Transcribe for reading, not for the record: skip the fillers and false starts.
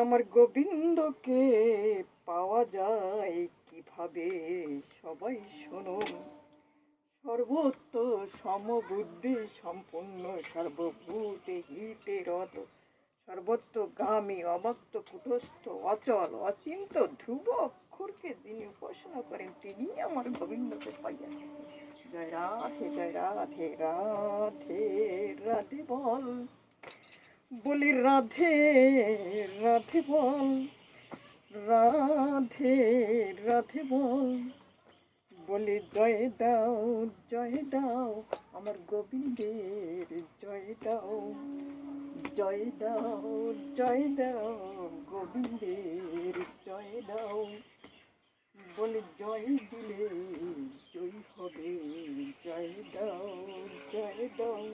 আমার গোবিন্দকে পাওয়া যায় কিভাবে? সবাই শুনুন। সর্বত্র সমবুদ্ধি সম্পূর্ণ, সর্বভূতে হিতে রত, সর্বত্রগামী অব্যক্ত কুটস্থ অচল অচিন্ত ধ্রুব অক্ষরকে যিনি উপাসনা করেন তিনি আমার গোবিন্দকে পাইয়া। জয় রাধে জয় রাধে, রাধে রাধে বল, বলি রাধে রাধে বল, রাধে রাধে বল, বলি জয় দাও আমার গোবিন্দের, জয় দাও গোবিন্দের, জয় দাও। বলি জয় দিলে জয় হবে, জয় দাও